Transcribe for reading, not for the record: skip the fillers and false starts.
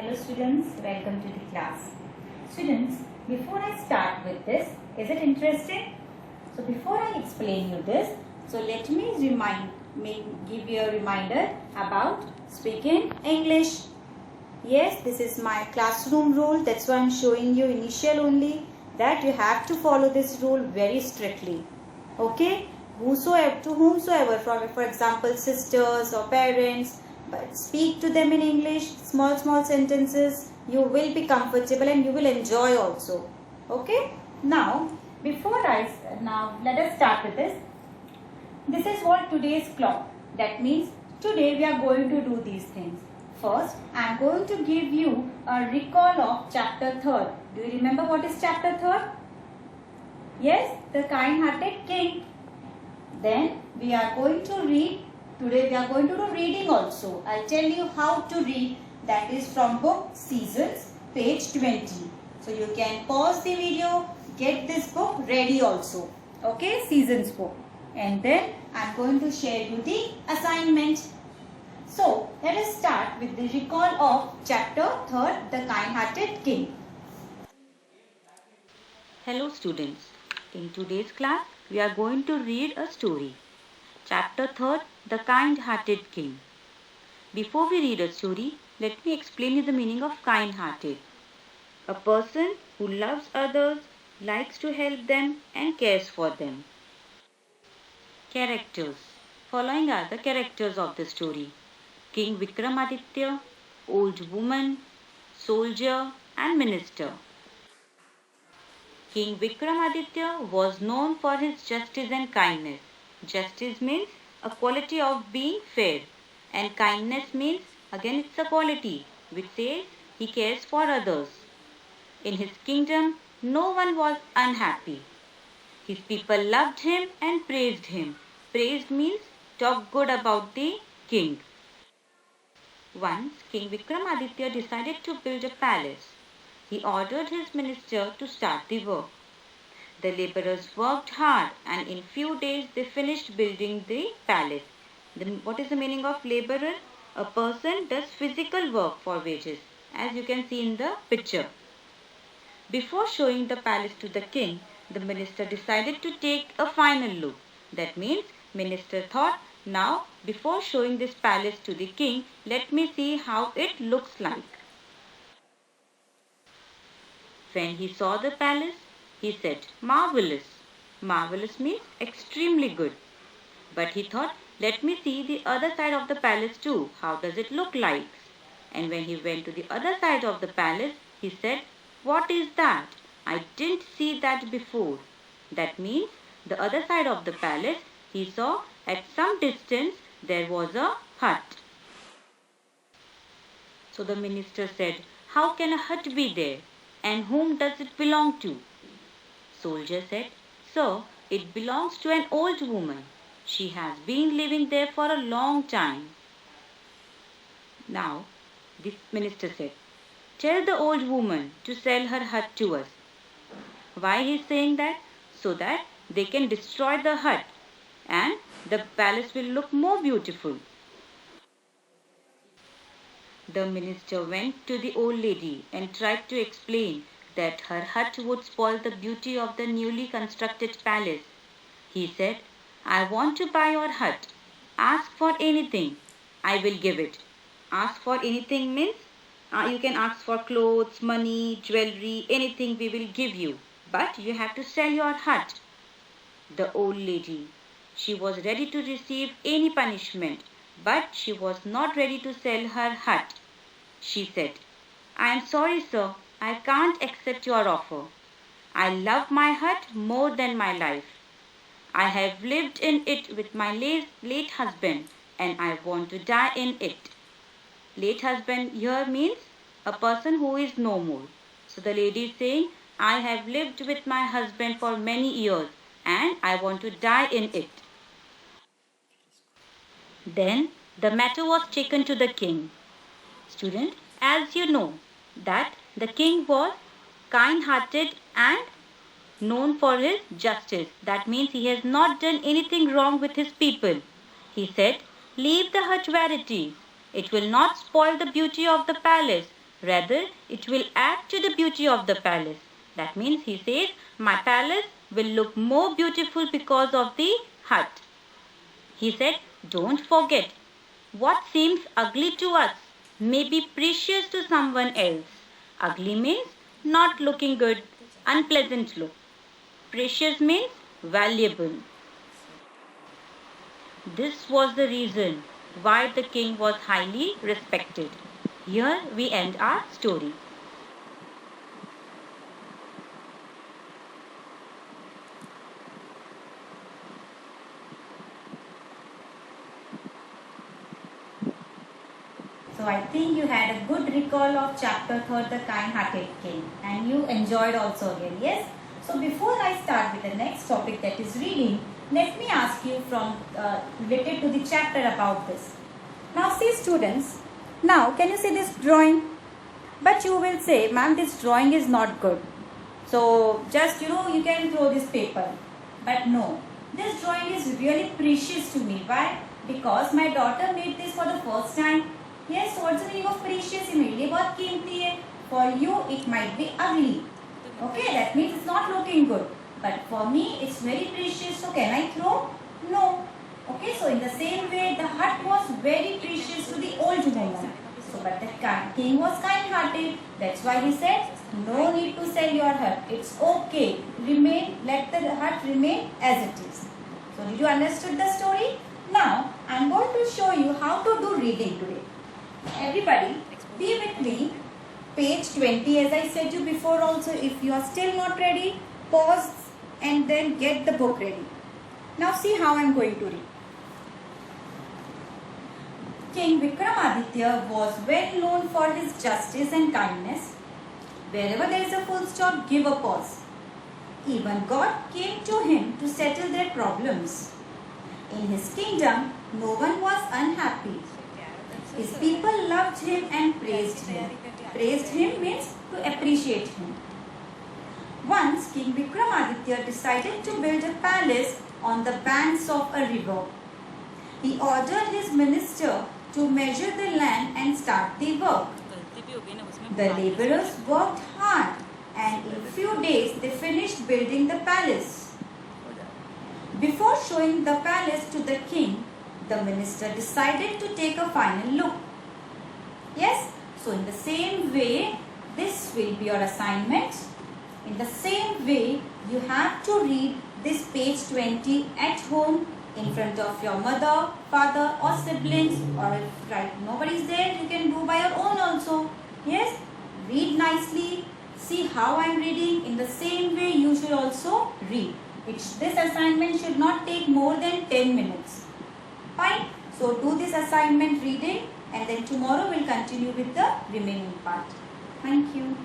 Hello students, welcome to the class. Students, before I start with this, is it interesting? So before I explain you this, so let me give you a reminder about speaking English. Yes, this is my classroom rule. That's why I'm showing you initial only, that you have to follow this rule very strictly. Okay? To whomsoever, for example, sisters or parents, but speak to them in English, small sentences. You will be comfortable and you will enjoy also. Okay? Now let us start with this. This is what today's clock. That means today we are going to do these things. First, I am going to give you a recall of chapter 3rd. Do you remember what is chapter 3rd? Yes, the kind-hearted king. Then we are going to read. Today we are going to do reading also. I'll tell you how to read. That is from book Seasons, page 20. So you can pause the video, get this book ready also. Okay, Seasons book. And then I'm going to share you the assignment. So let us start with the recall of chapter 3rd, The Kind-Hearted King. Hello students. In today's class, we are going to read a story. Chapter 3rd, The Kind-Hearted King. Before we read a story, let me explain you the meaning of kind-hearted. A person who loves others, likes to help them and cares for them. Characters. Following are the characters of the story. King Vikramaditya, old woman, soldier and minister. King Vikramaditya was known for his justice and kindness. Justice means a quality of being fair, and kindness means again it's a quality which says he cares for others. In his kingdom, no one was unhappy. His people loved him and praised him. Praised means talk good about the king. Once King Vikramaditya decided to build a palace. He ordered his minister to start the work. The laborers worked hard and in few days they finished building the palace. What is the meaning of laborer? A person does physical work for wages, as you can see in the picture. Before showing the palace to the king, the minister decided to take a final look. That means minister thought, now before showing this palace to the king, let me see how it looks like. When he saw the palace, he said, marvelous. Marvelous means extremely good. But he thought, let me see the other side of the palace too. How does it look like? And when he went to the other side of the palace, he said, what is that? I didn't see that before. That means the other side of the palace, he saw at some distance there was a hut. So the minister said, how can a hut be there? And whom does it belong to? Soldier said, sir, it belongs to an old woman. She has been living there for a long time. Now, the minister said, tell the old woman to sell her hut to us. Why he is saying that? So that they can destroy the hut and the palace will look more beautiful. The minister went to the old lady and tried to explain that her hut would spoil the beauty of the newly constructed palace. He said, I want to buy your hut. Ask for anything. I will give it. Ask for anything means you can ask for clothes, money, jewelry, anything we will give you. But you have to sell your hut. The old lady, she was ready to receive any punishment, but she was not ready to sell her hut. She said, I am sorry, sir. I can't accept your offer. I love my hut more than my life. I have lived in it with my late husband and I want to die in it. Late husband here means a person who is no more. So the lady is saying, I have lived with my husband for many years and I want to die in it. Then the matter was taken to the king. Student, as you know that the king was kind-hearted and known for his justice. That means he has not done anything wrong with his people. He said, leave the hut where it is. It will not spoil the beauty of the palace. Rather, it will add to the beauty of the palace. That means he says, my palace will look more beautiful because of the hut. He said, don't forget, what seems ugly to us may be precious to someone else. Ugly means not looking good, unpleasant look. Precious means valuable. This was the reason why the king was highly respected. Here we end our story. So I think you had a good recall of chapter 3, The Kind-Hearted King, and you enjoyed also again, yes? So before I start with the next topic, that is reading, let me ask you from related to the chapter about this. Now see students, now can you see this drawing? But you will say, ma'am, this drawing is not good. So just you can throw this paper. But no, this drawing is really precious to me. Why? Because my daughter made this for the first time. Yes, so what's the meaning of precious? मेरे लिए बहुत कीमती है. For you, it might be ugly. Okay, that means it's not looking good. But for me, it's very precious. So can I throw? No. Okay, so in the same way, the hut was very precious to the old woman. So, but the king was kind-hearted. That's why he said, no need to sell your hut. It's okay. Let the hut remain as it is. So, did you understood the story? Now, I'm going to show you how to do reading today. Everybody, be with me. Page 20, as I said you before also, if you are still not ready, pause and then get the book ready. Now see how I am going to read. King Vikramaditya was well known for his justice and kindness. Wherever there is a full stop, give a pause. Even God came to him to settle their problems. In his kingdom, no one was unhappy. His people loved him and praised him. Praised him means to appreciate him. Once King Vikramaditya decided to build a palace on the banks of a river. He ordered his minister to measure the land and start the work. The laborers worked hard and in a few days they finished building the palace. Before showing the palace to the king, the minister decided to take a final look. Yes, so in the same way, this will be your assignment. In the same way, you have to read this page 20 at home in front of your mother, father or siblings, or if nobody is there, you can do by your own also. Yes, read nicely, see how I am reading. In the same way, you should also read. This assignment should not take more than 10 minutes. Fine. So do this assignment reading and then tomorrow we'll continue with the remaining part. Thank you.